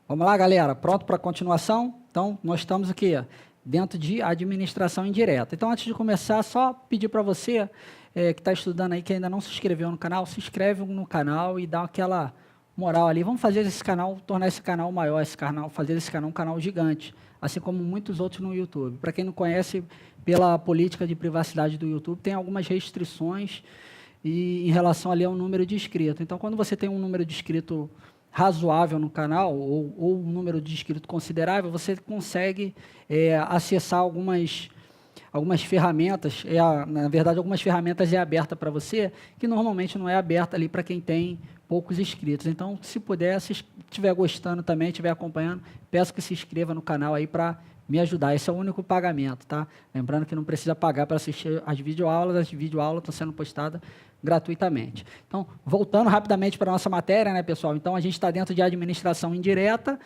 Vamos lá, galera. Pronto para a continuação? Então, nós estamos aqui dentro de administração indireta. Então, antes de começar, só pedir para você que está estudando aí, que ainda não se inscreveu no canal, se inscreve no canal e dá aquela moral ali. Vamos fazer esse canal, tornar esse canal maior, fazer esse canal um canal gigante, assim como muitos outros no YouTube. Para quem não conhece, pela política de privacidade do YouTube, tem algumas restrições em relação ali ao número de inscritos. Então, quando você tem um número de inscritos razoável no canal, ou um número de inscritos considerável, você consegue acessar algumas ferramentas, na verdade, algumas ferramentas abertas para você, que normalmente não é aberta ali para quem tem poucos inscritos. Então, se puder, se estiver gostando também, estiver acompanhando, peço que se inscreva no canal aí para me ajudar. Esse é o único pagamento, tá? Lembrando que não precisa pagar para assistir as videoaulas estão sendo postadas gratuitamente. Então, voltando rapidamente para a nossa matéria, né, pessoal? Então, a gente está dentro de administração indireta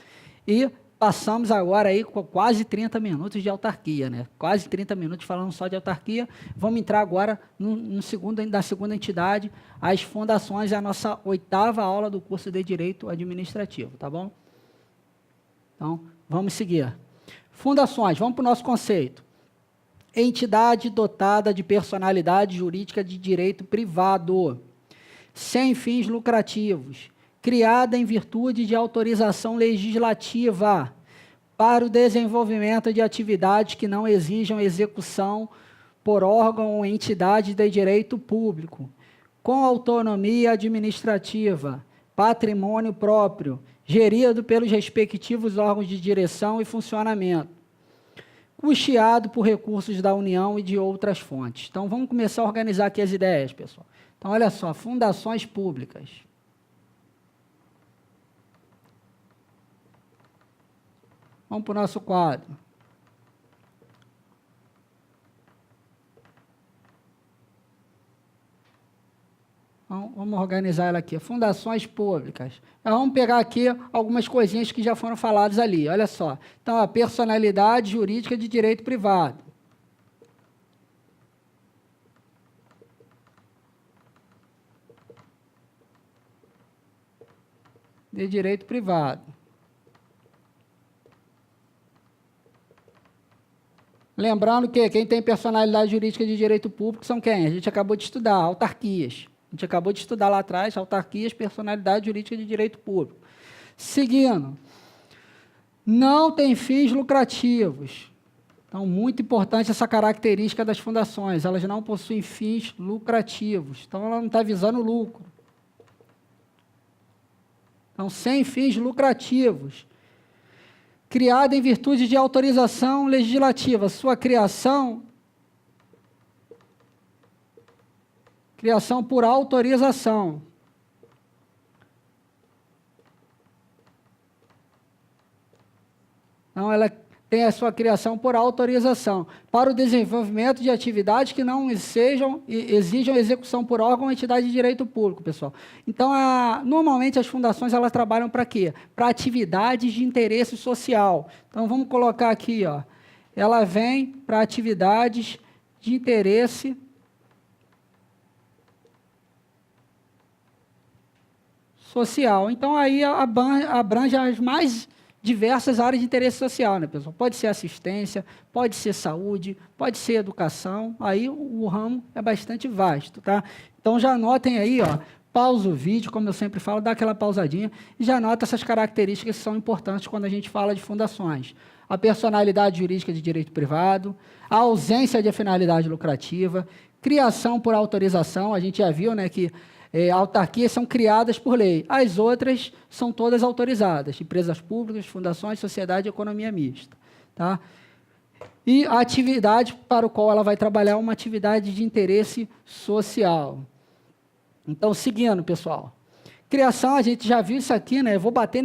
e passamos agora aí com quase 30 minutos de autarquia, né? Quase 30 minutos falando só de autarquia. Vamos entrar agora da segunda entidade, as fundações, é a nossa 8ª aula do curso de Direito Administrativo, tá bom? Então, vamos seguir. Fundações, vamos para o nosso conceito. Entidade dotada de personalidade jurídica de direito privado, sem fins lucrativos, criada em virtude de autorização legislativa para o desenvolvimento de atividades que não exijam execução por órgão ou entidade de direito público, com autonomia administrativa, patrimônio próprio, gerido pelos respectivos órgãos de direção e funcionamento, custeado por recursos da União e de outras fontes. Então, vamos começar a organizar aqui as ideias, pessoal. Então, olha só, fundações públicas. Vamos para o nosso quadro. Então, vamos organizar ela aqui. Fundações públicas. Então, vamos pegar aqui algumas coisinhas que já foram faladas ali. Olha só. Então, a personalidade jurídica de direito privado. De direito privado. Lembrando que quem tem personalidade jurídica de direito público são quem? A gente acabou de estudar, autarquias. A gente acabou de estudar lá atrás, autarquias, personalidade jurídica de direito público. Seguindo, não tem fins lucrativos. Então, muito importante essa característica das fundações, elas não possuem fins lucrativos. Então, ela não está visando lucro. Então, sem fins lucrativos. Criada em virtude de autorização legislativa. Sua criação por autorização. Então, ela tem a sua criação por autorização para o desenvolvimento de atividades que não exijam execução por órgão ou entidade de direito público, pessoal. Então, normalmente as fundações elas trabalham para quê? Para atividades de interesse social. Então, vamos colocar aqui, ó, ela vem para atividades de interesse social. Então, aí abrange as mais diversas áreas de interesse social, né, pessoal? Pode ser assistência, pode ser saúde, pode ser educação, aí o ramo é bastante vasto, tá? Então, já anotem aí, ó, pausa o vídeo, como eu sempre falo, dá aquela pausadinha, e já anota essas características que são importantes quando a gente fala de fundações. A personalidade jurídica de direito privado, a ausência de finalidade lucrativa, criação por autorização, a gente já viu, né, que autarquias são criadas por lei. As outras são todas autorizadas. Empresas públicas, fundações, sociedade e economia mista. Tá? E a atividade para o qual ela vai trabalhar é uma atividade de interesse social. Então, seguindo, pessoal. Criação, a gente já viu isso aqui, né? Eu vou bater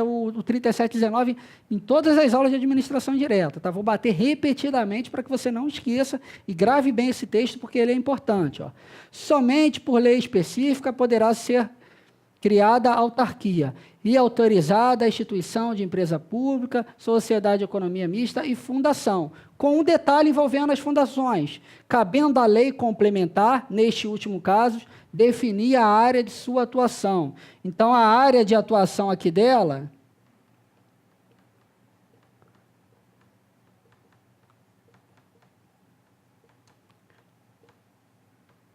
o 3719 em todas as aulas de administração direta, tá? Vou bater repetidamente para que você não esqueça e grave bem esse texto, porque ele é importante, ó. Somente por lei específica poderá ser criada a autarquia e autorizada a instituição de empresa pública, sociedade de economia mista e fundação, com um detalhe envolvendo as fundações, cabendo à lei complementar, neste último caso, definir a área de sua atuação. Então, a área de atuação aqui dela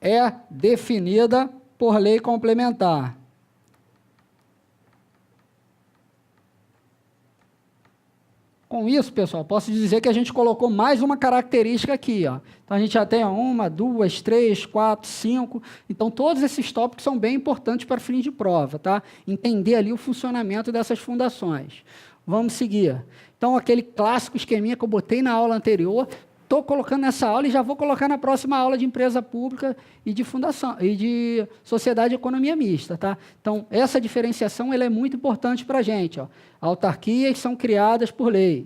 é definida por lei complementar. Com isso, pessoal, posso dizer que a gente colocou mais uma característica aqui, ó. Então, a gente já tem 1, 2, 3, 4, 5. Então, todos esses tópicos são bem importantes para fim de prova, tá? Entender ali o funcionamento dessas fundações. Vamos seguir. Então, aquele clássico esqueminha que eu botei na aula anterior, estou colocando nessa aula e já vou colocar na próxima aula de empresa pública e de fundação e de sociedade de economia mista, tá? Então, essa diferenciação ela é muito importante para a gente, ó. Autarquias são criadas por lei.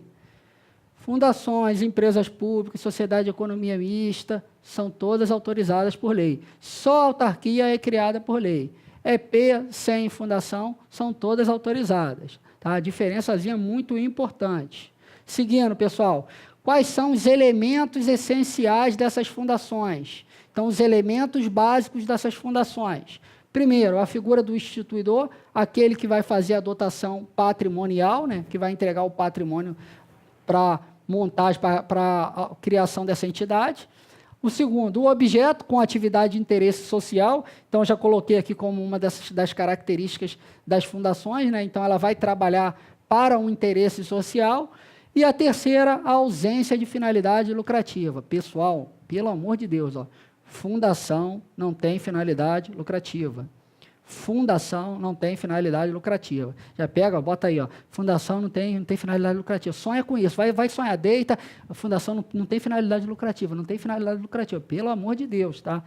Fundações, empresas públicas, sociedade de economia mista, são todas autorizadas por lei. Só a autarquia é criada por lei. EP, sem fundação, são todas autorizadas, tá? A diferençazinha é muito importante. Seguindo, pessoal, quais são os elementos essenciais dessas fundações? Então, os elementos básicos dessas fundações. Primeiro, a figura do instituidor, aquele que vai fazer a dotação patrimonial, né, que vai entregar o patrimônio para montagem, para a criação dessa entidade. O segundo, o objeto com atividade de interesse social. Então, já coloquei aqui como uma das características das fundações, né? Então, ela vai trabalhar para um interesse social. E a terceira, a ausência de finalidade lucrativa. Pessoal, pelo amor de Deus, ó, fundação não tem finalidade lucrativa. Fundação não tem finalidade lucrativa. Já pega, ó, bota aí, ó, fundação não tem finalidade lucrativa. Sonha com isso, vai sonhar, deita, a fundação não tem finalidade lucrativa, não tem finalidade lucrativa. Pelo amor de Deus, tá?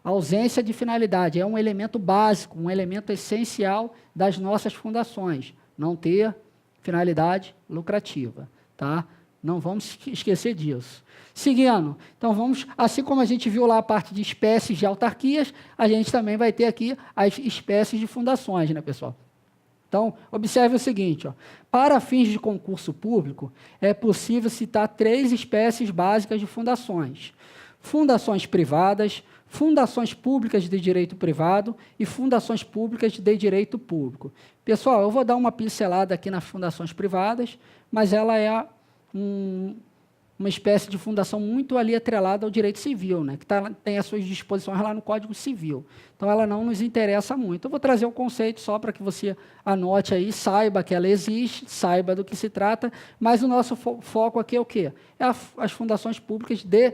A ausência de finalidade é um elemento básico, um elemento essencial das nossas fundações. Não ter finalidade lucrativa. Tá? Não vamos esquecer disso. Seguindo, então vamos, assim como a gente viu lá a parte de espécies de autarquias, a gente também vai ter aqui as espécies de fundações, né, pessoal? Então, observe o seguinte, ó, para fins de concurso público, é possível citar 3 espécies básicas de fundações. Fundações privadas, fundações públicas de direito privado e fundações públicas de direito público. Pessoal, eu vou dar uma pincelada aqui nas fundações privadas, mas ela é uma espécie de fundação muito ali atrelada ao direito civil, né, que tem as suas disposições lá no Código Civil. Então, ela não nos interessa muito. Eu vou trazer o conceito só para que você anote aí, saiba que ela existe, saiba do que se trata, mas o nosso foco aqui é o quê? É as fundações públicas de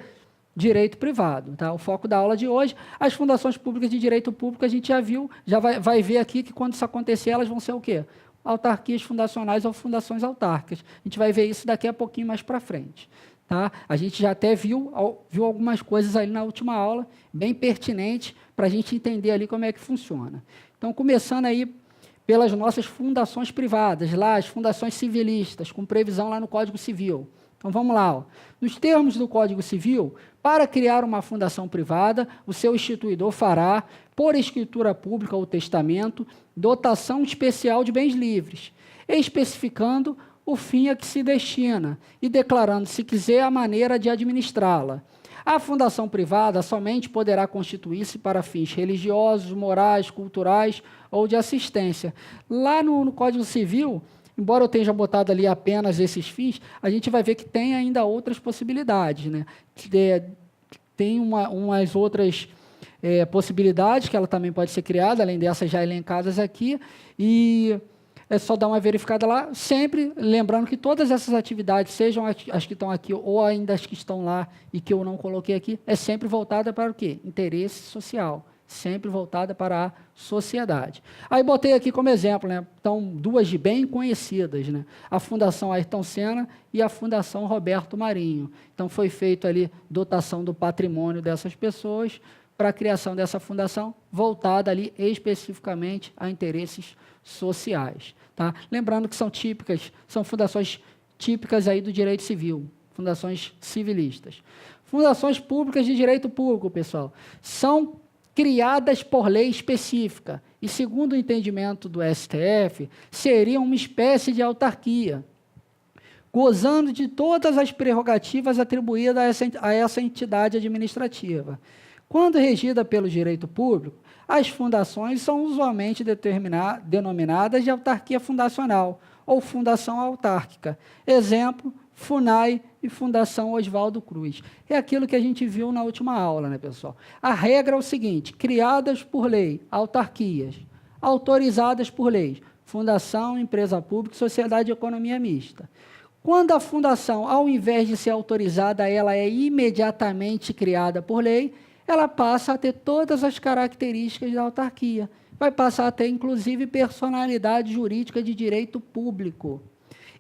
direito privado. Tá? O foco da aula de hoje, as fundações públicas de direito público, a gente já viu, já vai ver aqui que quando isso acontecer, elas vão ser o quê? Autarquias fundacionais ou fundações autárquicas. A gente vai ver isso daqui a pouquinho mais para frente. Tá? A gente já até viu algumas coisas ali na última aula, bem pertinentes, para a gente entender ali como é que funciona. Então, começando aí pelas nossas fundações privadas, lá as fundações civilistas, com previsão lá no Código Civil. Então, vamos lá. Ó. Nos termos do Código Civil, para criar uma fundação privada, o seu instituidor fará, por escritura pública ou testamento, dotação especial de bens livres, especificando o fim a que se destina e declarando, se quiser, a maneira de administrá-la. A fundação privada somente poderá constituir-se para fins religiosos, morais, culturais ou de assistência. Lá no Código Civil, embora eu tenha botado ali apenas esses fins, a gente vai ver que tem ainda outras possibilidades, né? Tem umas outras possibilidades que ela também pode ser criada, além dessas já elencadas aqui, e é só dar uma verificada lá, sempre lembrando que todas essas atividades, sejam as que estão aqui ou ainda as que estão lá e que eu não coloquei aqui, é sempre voltada para o quê? Interesse social. Sempre voltada para a sociedade. Aí botei aqui como exemplo, né? Então, 2 bem conhecidas, né? A Fundação Ayrton Senna e a Fundação Roberto Marinho. Então, foi feito ali dotação do patrimônio dessas pessoas para a criação dessa fundação, voltada ali especificamente a interesses sociais. Tá? Lembrando que são fundações típicas aí do direito civil, fundações civilistas. Fundações públicas de direito público, pessoal, são criadas por lei específica e, segundo o entendimento do STF, seriam uma espécie de autarquia, gozando de todas as prerrogativas atribuídas a essa entidade administrativa. Quando regida pelo direito público, as fundações são usualmente denominadas de autarquia fundacional ou fundação autárquica. Exemplo, FUNAI e Fundação Oswaldo Cruz. É aquilo que a gente viu na última aula, né, pessoal? A regra é o seguinte: criadas por lei, autarquias, autorizadas por lei, fundação, empresa pública, sociedade de economia mista. Quando a fundação, ao invés de ser autorizada, ela é imediatamente criada por lei, ela passa a ter todas as características da autarquia. Vai passar a ter, inclusive, personalidade jurídica de direito público.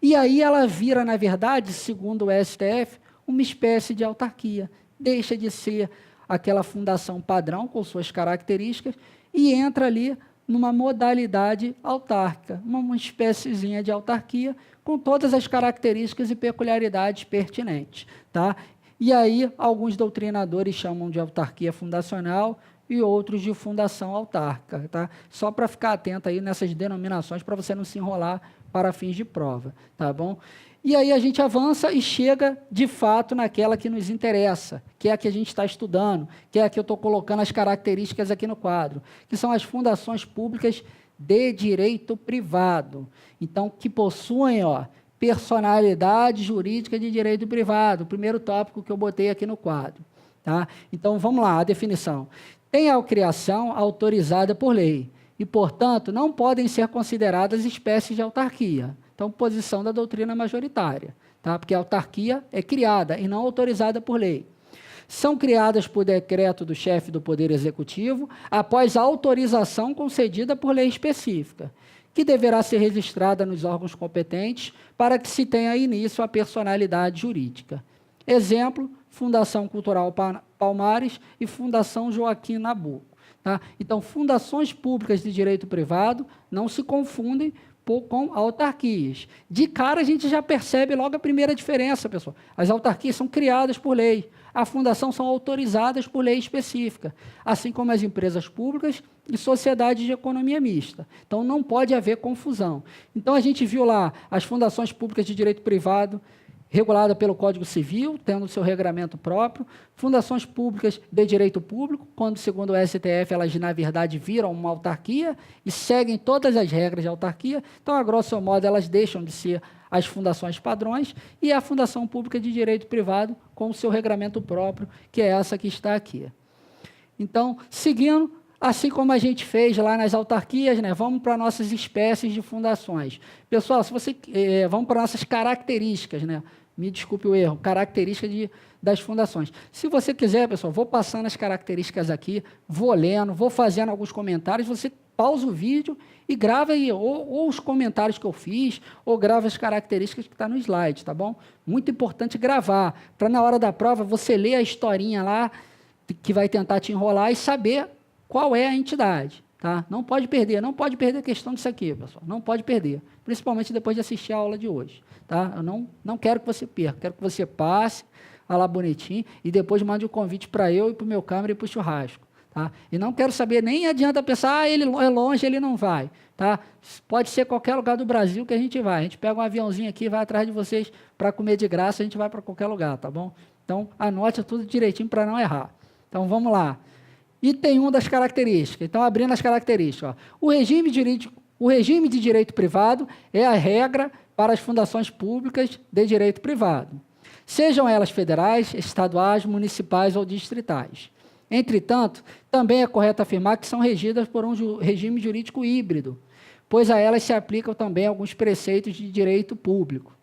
E aí ela vira, na verdade, segundo o STF, uma espécie de autarquia. Deixa de ser aquela fundação padrão com suas características e entra ali numa modalidade autárquica, uma espéciezinha de autarquia com todas as características e peculiaridades pertinentes, tá? E aí alguns doutrinadores chamam de autarquia fundacional e outros de fundação autárquica, tá? Só para ficar atento aí nessas denominações para você não se enrolar para fins de prova, tá bom? E aí a gente avança e chega, de fato, naquela que nos interessa, que é a que a gente está estudando, que é a que eu estou colocando as características aqui no quadro, que são as fundações públicas de direito privado. Então, que possuem, ó, personalidade jurídica de direito privado, o primeiro tópico que eu botei aqui no quadro, tá? Então, vamos lá, a definição. Tem a criação autorizada por lei e, portanto, não podem ser consideradas espécies de autarquia. Então, posição da doutrina majoritária, tá? Porque a autarquia é criada e não autorizada por lei. São criadas por decreto do chefe do Poder Executivo, após autorização concedida por lei específica, que deverá ser registrada nos órgãos competentes para que se tenha início à personalidade jurídica. Exemplo, Fundação Cultural Palmares e Fundação Joaquim Nabuco. Tá? Então, fundações públicas de direito privado não se confundem com autarquias. De cara, a gente já percebe logo a primeira diferença, pessoal. As autarquias são criadas por lei, a fundação são autorizadas por lei específica, assim como as empresas públicas e sociedades de economia mista. Então, não pode haver confusão. Então, a gente viu lá as fundações públicas de direito privado, regulada pelo Código Civil, tendo seu regramento próprio, fundações públicas de direito público, quando, segundo o STF, elas, na verdade, viram uma autarquia e seguem todas as regras de autarquia, então, a grosso modo, elas deixam de ser as fundações padrões e a fundação pública de direito privado com o seu regramento próprio, que é essa que está aqui. Então, seguindo, assim como a gente fez lá nas autarquias, né, vamos para nossas espécies de fundações. Pessoal, se você, vamos para nossas características, né? Me desculpe o erro, características das fundações. Se você quiser, pessoal, vou passando as características aqui, vou lendo, vou fazendo alguns comentários, você pausa o vídeo e grava aí, ou os comentários que eu fiz, ou grava as características que está no slide, tá bom? Muito importante gravar, para na hora da prova você ler a historinha lá, que vai tentar te enrolar e saber qual é a entidade, tá? Não pode perder a questão disso aqui, pessoal, não pode perder, principalmente depois de assistir a aula de hoje, tá? Eu não quero que você perca, quero que você passe, lá bonitinho, e depois mande o convite para eu e para o meu câmera e para o churrasco, tá? E não quero saber, nem adianta pensar, ele é longe, ele não vai, tá? Pode ser qualquer lugar do Brasil que a gente pega um aviãozinho aqui, vai atrás de vocês para comer de graça, a gente vai para qualquer lugar, tá bom? Então, anote tudo direitinho para não errar. Então, vamos lá. Item 1 das características. Então, abrindo as características. Ó. O regime de direito privado é a regra para as fundações públicas de direito privado, sejam elas federais, estaduais, municipais ou distritais. Entretanto, também é correto afirmar que são regidas por um regime jurídico híbrido, pois a elas se aplicam também alguns preceitos de direito público.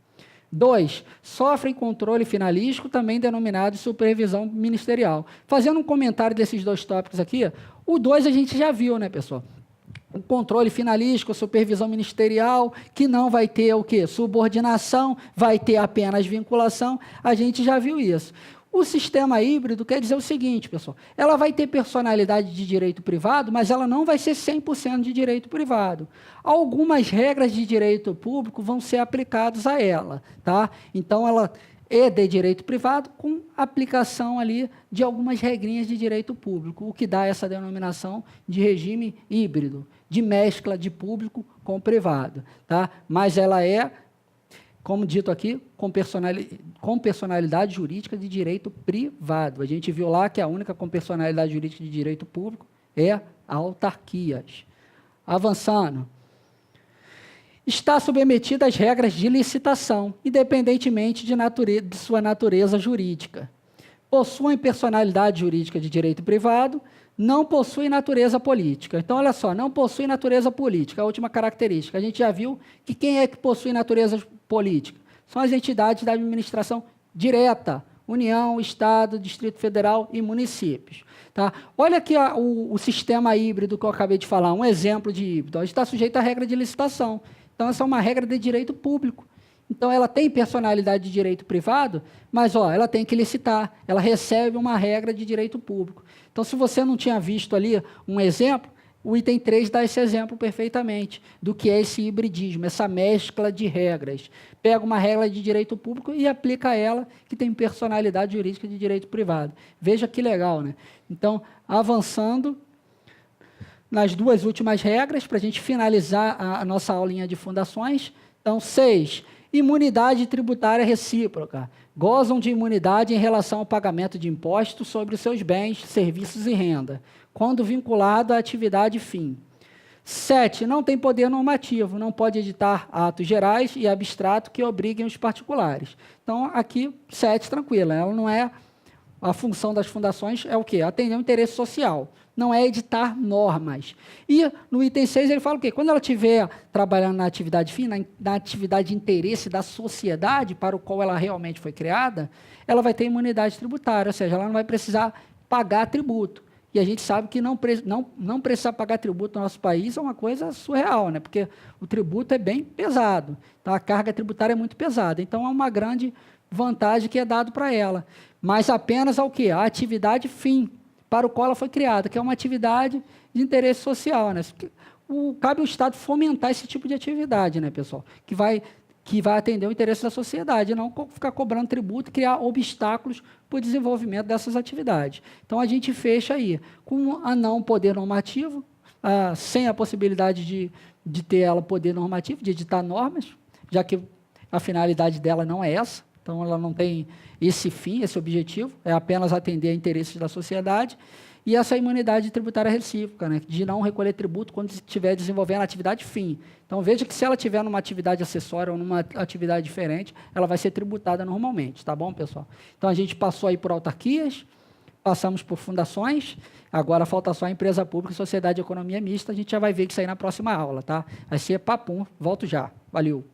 2. Sofrem controle finalístico, também denominado supervisão ministerial. Fazendo um comentário desses dois tópicos aqui, o 2 a gente já viu, né, pessoal? O controle finalístico, supervisão ministerial, que não vai ter o quê? Subordinação, vai ter apenas vinculação, a gente já viu isso. O sistema híbrido quer dizer o seguinte, pessoal, ela vai ter personalidade de direito privado, mas ela não vai ser 100% de direito privado. Algumas regras de direito público vão ser aplicadas a ela, tá? Então, ela é de direito privado com aplicação ali de algumas regrinhas de direito público, o que dá essa denominação de regime híbrido, de mescla de público com privado, tá? Mas ela é, como dito aqui, com personalidade jurídica de direito privado. A gente viu lá que a única com personalidade jurídica de direito público é autarquias. Avançando. está submetida às regras de licitação, independentemente de sua natureza jurídica. Possuem personalidade jurídica de direito privado, não possuem natureza política. Então, olha só, não possui natureza política, a última característica. A gente já viu que quem é que possui natureza política? São as entidades da administração direta, União, Estado, Distrito Federal e municípios. Tá? Olha aqui o sistema híbrido que eu acabei de falar, um exemplo de híbrido. Ele está sujeito à regra de licitação. Então, essa é uma regra de direito público. Então, ela tem personalidade de direito privado, mas ela tem que licitar, ela recebe uma regra de direito público. Então, se você não tinha visto ali um exemplo, o item 3 dá esse exemplo perfeitamente do que é esse hibridismo, essa mescla de regras. Pega uma regra de direito público e aplica ela, que tem personalidade jurídica de direito privado. Veja que legal, né? Então, avançando nas duas últimas regras, para a gente finalizar a nossa aulinha de fundações. Então, 6. Imunidade tributária recíproca. Gozam de imunidade em relação ao pagamento de impostos sobre os seus bens, serviços e renda, quando vinculado à atividade fim. 7. Não tem poder normativo, não pode editar atos gerais e abstrato que obriguem os particulares. Então, aqui, 7, tranquila, ela não é... A função das fundações é o quê? Atender o interesse social, não é editar normas. E no item 6 ele fala o quê? Quando ela estiver trabalhando na atividade fim, na atividade de interesse da sociedade para o qual ela realmente foi criada, ela vai ter imunidade tributária, ou seja, ela não vai precisar pagar tributo. E a gente sabe que não precisar pagar tributo no nosso país é uma coisa surreal, né? Porque o tributo é bem pesado, tá? A carga tributária é muito pesada, então é uma grande vantagem que é dado para ela, mas apenas ao quê? A atividade fim, para o qual ela foi criada, que é uma atividade de interesse social, né? Cabe ao Estado fomentar esse tipo de atividade, né, pessoal? Que vai atender o interesse da sociedade, não ficar cobrando tributo e criar obstáculos para o desenvolvimento dessas atividades. Então, a gente fecha aí, com a não poder normativo, sem a possibilidade de ter ela poder normativo, de editar normas, já que a finalidade dela não é essa. Então, ela não tem esse fim, esse objetivo, é apenas atender a interesses da sociedade, e essa imunidade tributária recíproca, né, de não recolher tributo quando estiver desenvolvendo a atividade fim. Então, veja que se ela estiver numa atividade acessória ou numa atividade diferente, ela vai ser tributada normalmente, tá bom, pessoal? Então, a gente passou aí por autarquias, passamos por fundações, agora falta só a empresa pública e sociedade de economia mista, a gente já vai ver isso aí na próxima aula, tá? Vai ser papum, volto já. Valeu!